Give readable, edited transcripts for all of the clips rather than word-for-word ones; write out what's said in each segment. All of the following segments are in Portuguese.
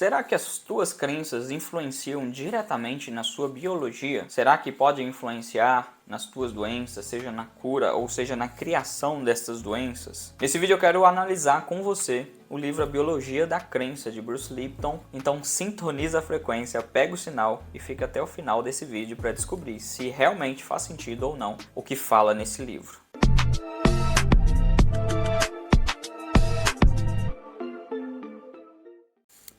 Será que as tuas crenças influenciam diretamente na sua biologia? Será que pode influenciar nas tuas doenças, seja na cura ou seja na criação dessas doenças? Nesse vídeo eu quero analisar com você o livro A Biologia da Crença, de Bruce Lipton. Então sintoniza a frequência, pega o sinal e fica até o final desse vídeo para descobrir se realmente faz sentido ou não o que fala nesse livro.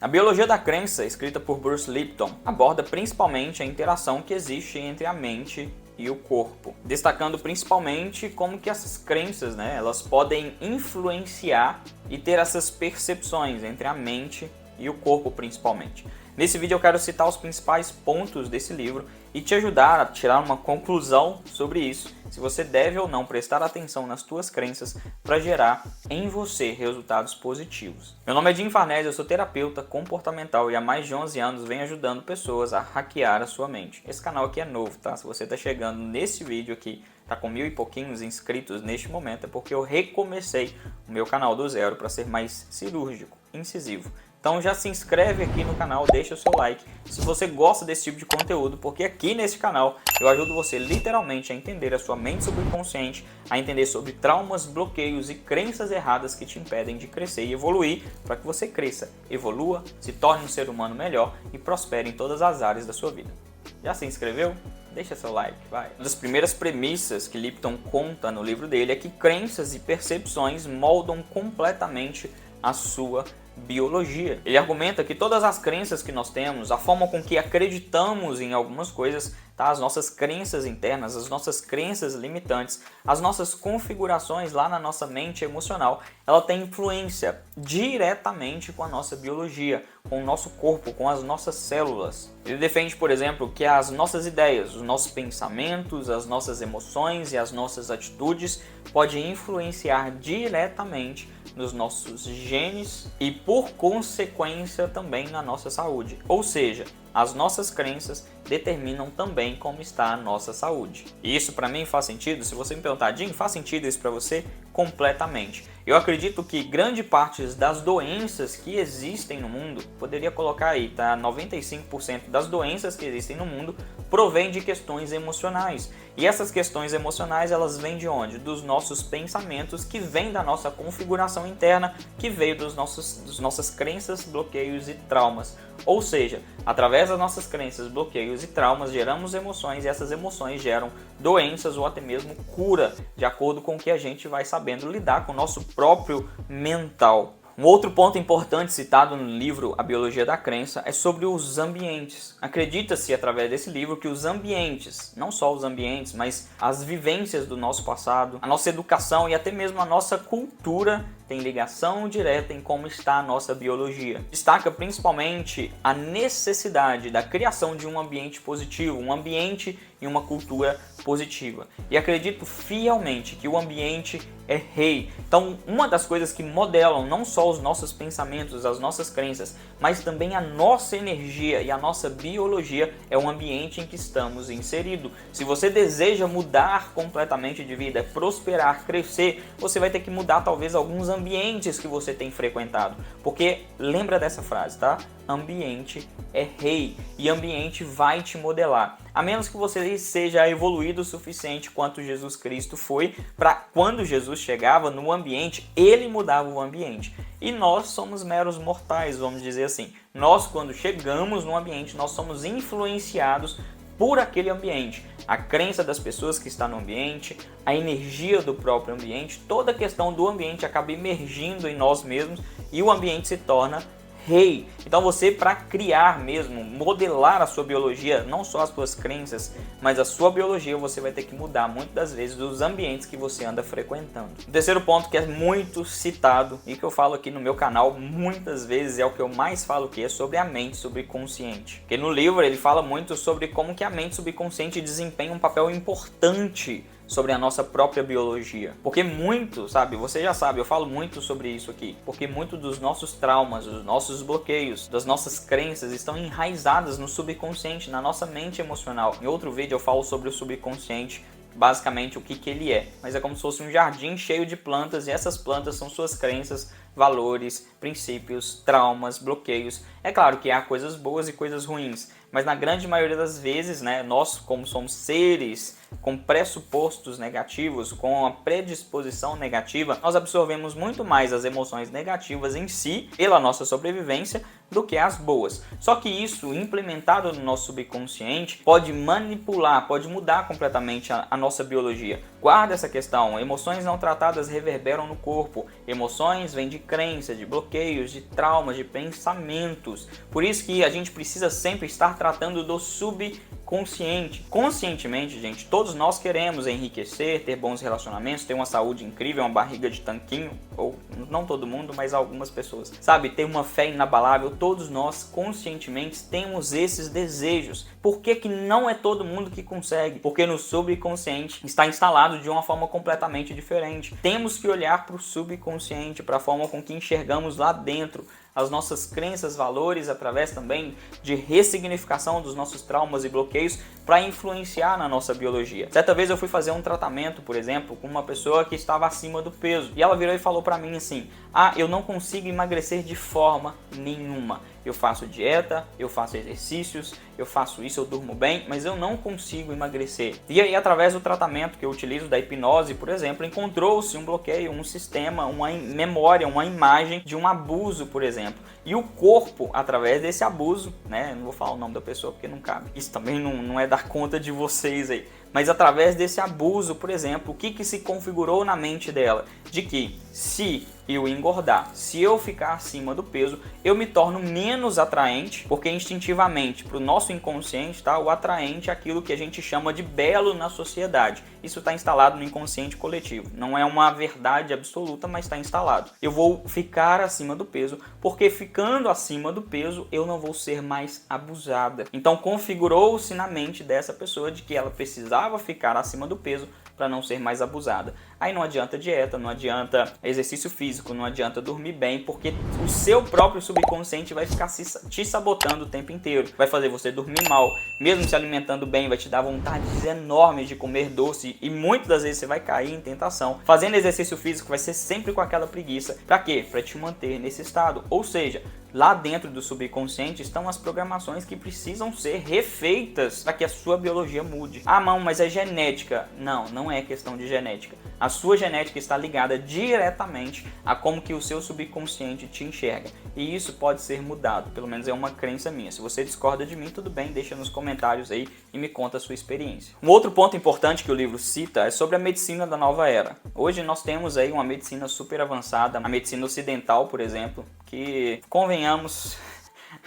A Biologia da Crença, escrita por Bruce Lipton, aborda principalmente a interação que existe entre a mente e o corpo, destacando principalmente como que essas crenças, elas podem influenciar e ter essas percepções entre a mente e o corpo principalmente. Nesse vídeo eu quero citar os principais pontos desse livro e te ajudar a tirar uma conclusão sobre isso, se você deve ou não prestar atenção nas tuas crenças para gerar em você resultados positivos. Meu nome é Jim Farnese, eu sou terapeuta comportamental e há mais de 11 anos venho ajudando pessoas a hackear a sua mente. Esse canal aqui é novo, tá? Se você está chegando nesse vídeo aqui, tá com 1000 e pouquinhos inscritos neste momento, é porque eu recomecei o meu canal do zero para ser mais cirúrgico, incisivo. Então já se inscreve aqui no canal, deixa o seu like se você gosta desse tipo de conteúdo, porque aqui nesse canal eu ajudo você literalmente a entender a sua mente subconsciente, a entender sobre traumas, bloqueios e crenças erradas que te impedem de crescer e evoluir, para que você cresça, evolua, se torne um ser humano melhor e prospere em todas as áreas da sua vida. Já se inscreveu? Deixa seu like, vai. Uma das primeiras premissas que Lipton conta no livro dele é que crenças e percepções moldam completamente a sua biologia. Ele argumenta que todas as crenças que nós temos, a forma com que acreditamos em algumas coisas, tá? As nossas crenças internas, as nossas crenças limitantes, as nossas configurações lá na nossa mente emocional, ela tem influência diretamente com a nossa biologia, com o nosso corpo, com as nossas células. Ele defende, por exemplo, que as nossas ideias, os nossos pensamentos, as nossas emoções e as nossas atitudes podem influenciar diretamente nos nossos genes e, por consequência, também na nossa saúde. Ou seja, as nossas crenças determinam também como está a nossa saúde. E isso para mim faz sentido? Se você me perguntar, Jim, faz sentido isso para você? Completamente. Eu acredito que grande parte das doenças que existem no mundo, poderia colocar aí, tá? 95% das doenças que existem no mundo provém de questões emocionais. E essas questões emocionais, elas vêm de onde? Dos nossos pensamentos, que vêm da nossa configuração interna, que veio das nossas crenças, bloqueios e traumas. Ou seja, através das nossas crenças, bloqueios e traumas, geramos emoções e essas emoções geram doenças ou até mesmo cura, de acordo com o que a gente vai sabendo lidar com o nosso próprio mental. Um outro ponto importante citado no livro A Biologia da Crença é sobre os ambientes. Acredita-se através desse livro que os ambientes, não só os ambientes, mas as vivências do nosso passado, a nossa educação e até mesmo a nossa cultura tem ligação direta em como está a nossa biologia. Destaca principalmente a necessidade da criação de um ambiente positivo, um ambiente e uma cultura positiva. E acredito fielmente que o ambiente é rei. Então, uma das coisas que modelam não só os nossos pensamentos, as nossas crenças, mas também a nossa energia e a nossa biologia é o ambiente em que estamos inseridos. Se você deseja mudar completamente de vida, prosperar, crescer, você vai ter que mudar talvez alguns ambientes que você tem frequentado. Porque lembra dessa frase, tá? Ambiente é rei e ambiente vai te modelar. A menos que você seja evoluído o suficiente quanto Jesus Cristo foi, para quando Jesus chegava no ambiente, ele mudava o ambiente. E nós somos meros mortais, vamos dizer assim. Nós, quando chegamos no ambiente, nós somos influenciados por aquele ambiente. A crença das pessoas que está no ambiente, a energia do próprio ambiente, toda a questão do ambiente acaba emergindo em nós mesmos e o ambiente se torna rei. Então você, para criar mesmo, modelar a sua biologia, não só as suas crenças, mas a sua biologia, você vai ter que mudar muitas das vezes os ambientes que você anda frequentando. O terceiro ponto que é muito citado e que eu falo aqui no meu canal muitas vezes, é o que eu mais falo, que é sobre a mente subconsciente. Porque no livro ele fala muito sobre como que a mente subconsciente desempenha um papel importante sobre a nossa própria biologia. Porque muito, sabe, você já sabe, eu falo muito sobre isso aqui, porque muito dos nossos traumas, dos nossos bloqueios, das nossas crenças estão enraizadas no subconsciente, na nossa mente emocional. Em outro vídeo eu falo sobre o subconsciente basicamente o que ele é, mas é como se fosse um jardim cheio de plantas, e essas plantas são suas crenças, valores, princípios, traumas, bloqueios. É claro que há coisas boas e coisas ruins, mas na grande maioria das vezes, né, nós, como somos seres com pressupostos negativos, com a predisposição negativa, nós absorvemos muito mais as emoções negativas em si, pela nossa sobrevivência, do que as boas. Só que isso, implementado no nosso subconsciente, pode manipular, pode mudar completamente a nossa biologia. Guarda essa questão: emoções não tratadas reverberam no corpo. Emoções vêm de crença, de bloqueios, de traumas, de pensamentos. Por isso que a gente precisa sempre estar tratando do subconsciente. Conscientemente, gente, todos nós queremos enriquecer, ter bons relacionamentos, ter uma saúde incrível, uma barriga de tanquinho, ou não todo mundo, mas algumas pessoas, sabe, ter uma fé inabalável. Todos nós conscientemente temos esses desejos. Por que não é todo mundo que consegue? Porque no subconsciente está instalado de uma forma completamente diferente. Temos que olhar para o subconsciente, para a forma com que enxergamos lá dentro as nossas crenças, valores, através também de ressignificação dos nossos traumas e bloqueios, para influenciar na nossa biologia. Certa vez eu fui fazer um tratamento, por exemplo, com uma pessoa que estava acima do peso, e ela virou e falou para mim assim: eu não consigo emagrecer de forma nenhuma. Eu faço dieta, eu faço exercícios, eu faço isso, eu durmo bem, mas eu não consigo emagrecer. E aí, através do tratamento que eu utilizo, da hipnose, por exemplo, encontrou-se um bloqueio, um sistema, uma memória, uma imagem de um abuso, por exemplo. E o corpo, através desse abuso, né, não vou falar o nome da pessoa porque não cabe, isso também não é dar conta de vocês aí, mas através desse abuso, por exemplo, o que se configurou na mente dela? De que se eu engordar, se eu ficar acima do peso, eu me torno menos atraente, porque instintivamente, para o nosso inconsciente, tá, o atraente é aquilo que a gente chama de belo na sociedade. Isso está instalado no inconsciente coletivo. Não é uma verdade absoluta, mas está instalado. Eu vou ficar acima do peso, porque ficando acima do peso, eu não vou ser mais abusada. Então configurou-se na mente dessa pessoa de que ela precisava ficar acima do peso para não ser mais abusada. Aí não adianta dieta, não adianta exercício físico, não adianta dormir bem, porque o seu próprio subconsciente vai ficar te sabotando o tempo inteiro. Vai fazer você dormir mal, mesmo se alimentando bem, vai te dar vontades enormes de comer doce, e muitas das vezes você vai cair em tentação. Fazendo exercício físico vai ser sempre com aquela preguiça. Para quê? Para te manter nesse estado. Ou seja, lá dentro do subconsciente estão as programações que precisam ser refeitas para que a sua biologia mude. Mas é genética. Não é questão de genética. A sua genética está ligada diretamente a como que o seu subconsciente te enxerga. E isso pode ser mudado, pelo menos é uma crença minha. Se você discorda de mim, tudo bem, deixa nos comentários aí e me conta a sua experiência. Um outro ponto importante que o livro cita é sobre a medicina da nova era. Hoje nós temos aí uma medicina super avançada, a medicina ocidental, por exemplo, que, convenhamos,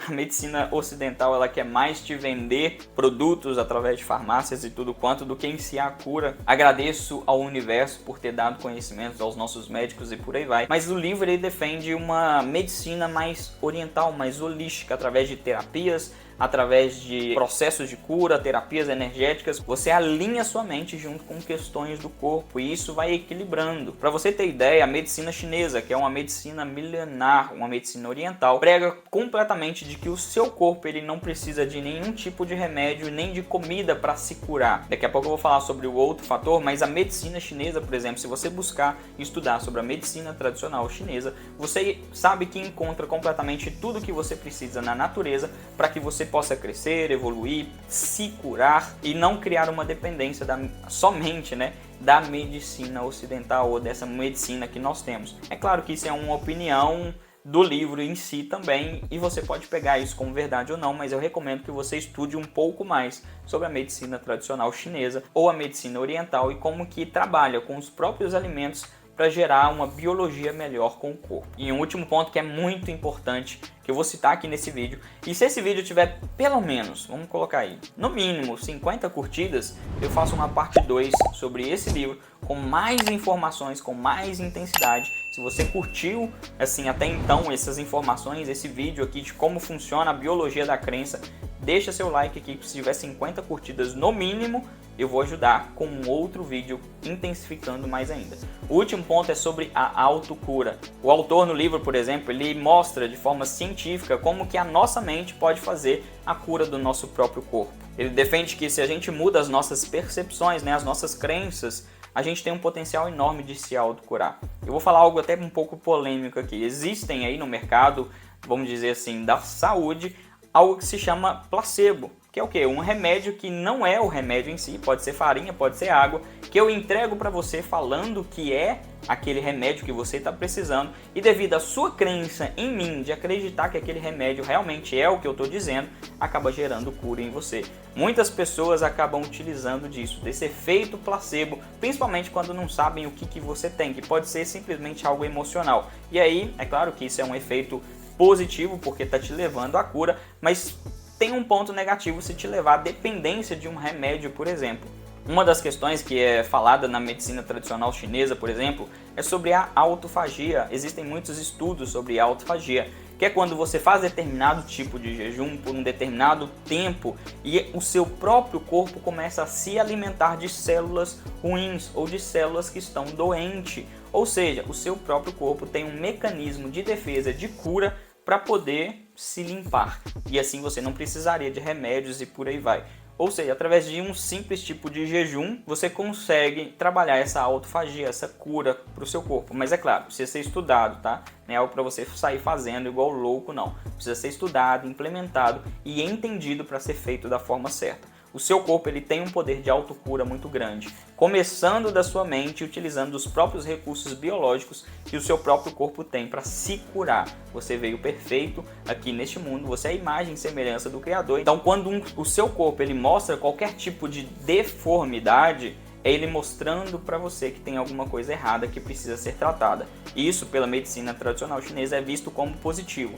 a medicina ocidental ela quer mais te vender produtos através de farmácias e tudo quanto do que em si a cura. Agradeço ao universo por ter dado conhecimentos aos nossos médicos e por aí vai. Mas o livro ele defende uma medicina mais oriental, mais holística, através de terapias, através de processos de cura, terapias energéticas. Você alinha sua mente junto com questões do corpo e isso vai equilibrando. Para você ter ideia, a medicina chinesa, que é uma medicina milenar, uma medicina oriental, prega completamente de que o seu corpo ele não precisa de nenhum tipo de remédio nem de comida para se curar. Daqui a pouco eu vou falar sobre o outro fator, mas a medicina chinesa, por exemplo, se você buscar estudar sobre a medicina tradicional chinesa, você sabe que encontra completamente tudo que você precisa na natureza para que você possa crescer, evoluir, se curar e não criar uma dependência somente, da medicina ocidental ou dessa medicina que nós temos. É claro que isso é uma opinião do livro em si também e você pode pegar isso como verdade ou não, mas eu recomendo que você estude um pouco mais sobre a medicina tradicional chinesa ou a medicina oriental e como que trabalha com os próprios alimentos para gerar uma biologia melhor com o corpo. E um último ponto que é muito importante, que eu vou citar aqui nesse vídeo, e se esse vídeo tiver pelo menos, vamos colocar aí, no mínimo 50 curtidas, eu faço uma parte 2 sobre esse livro, com mais informações, com mais intensidade. Se você curtiu, assim, até então, essas informações, esse vídeo aqui de como funciona a biologia da crença, deixa seu like aqui, se tiver 50 curtidas no mínimo, eu vou ajudar com um outro vídeo intensificando mais ainda. O último ponto é sobre a autocura. O autor no livro, por exemplo, ele mostra de forma científica como que a nossa mente pode fazer a cura do nosso próprio corpo. Ele defende que se a gente muda as nossas percepções, né, as nossas crenças, a gente tem um potencial enorme de se autocurar. Eu vou falar algo até um pouco polêmico aqui. Existem aí no mercado, vamos dizer assim, da saúde, algo que se chama placebo, que é o quê? Um remédio que não é o remédio em si, pode ser farinha, pode ser água, que eu entrego para você falando que é aquele remédio que você está precisando, e devido à sua crença em mim, de acreditar que aquele remédio realmente é o que eu estou dizendo, acaba gerando cura em você. Muitas pessoas acabam utilizando disso, desse efeito placebo, principalmente quando não sabem o que você tem, que pode ser simplesmente algo emocional. E aí, é claro que isso é um efeito positivo, porque está te levando à cura, mas tem um ponto negativo se te levar à dependência de um remédio, por exemplo. Uma das questões que é falada na medicina tradicional chinesa, por exemplo, é sobre a autofagia. Existem muitos estudos sobre a autofagia, que é quando você faz determinado tipo de jejum por um determinado tempo e o seu próprio corpo começa a se alimentar de células ruins ou de células que estão doentes. Ou seja, o seu próprio corpo tem um mecanismo de defesa, de cura, para poder se limpar. E assim você não precisaria de remédios e por aí vai. Ou seja, através de um simples tipo de jejum, você consegue trabalhar essa autofagia, essa cura para o seu corpo. Mas é claro, precisa ser estudado, tá? Não é algo para você sair fazendo igual louco, não. Precisa ser estudado, implementado e entendido para ser feito da forma certa. O seu corpo ele tem um poder de autocura muito grande, começando da sua mente, utilizando os próprios recursos biológicos que o seu próprio corpo tem para se curar. Você veio perfeito aqui neste mundo, você é a imagem e semelhança do Criador. Então, quando o seu corpo ele mostra qualquer tipo de deformidade, é ele mostrando para você que tem alguma coisa errada que precisa ser tratada. Isso, pela medicina tradicional chinesa, é visto como positivo.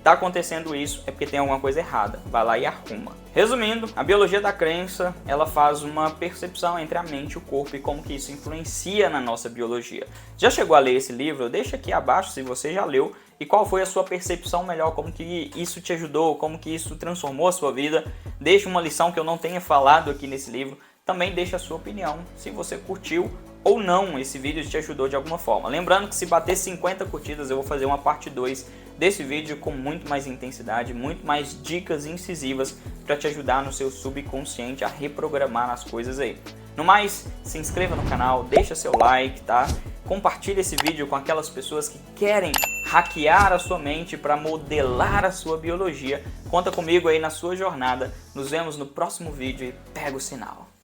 Está acontecendo isso é porque tem alguma coisa errada, vai lá e arruma. Resumindo, a biologia da crença, ela faz uma percepção entre a mente e o corpo e como que isso influencia na nossa biologia. Já chegou a ler esse livro? Deixa aqui abaixo se você já leu e qual foi a sua percepção melhor, como que isso te ajudou, como que isso transformou a sua vida. Deixa uma lição que eu não tenha falado aqui nesse livro. Também deixa a sua opinião, se você curtiu ou não esse vídeo te ajudou de alguma forma. Lembrando que se bater 50 curtidas eu vou fazer uma parte 2 desse vídeo com muito mais intensidade, muito mais dicas incisivas para te ajudar no seu subconsciente a reprogramar as coisas aí. No mais, se inscreva no canal, deixa seu like, tá? Compartilhe esse vídeo com aquelas pessoas que querem hackear a sua mente para modelar a sua biologia. Conta comigo aí na sua jornada. Nos vemos no próximo vídeo e pega o sinal.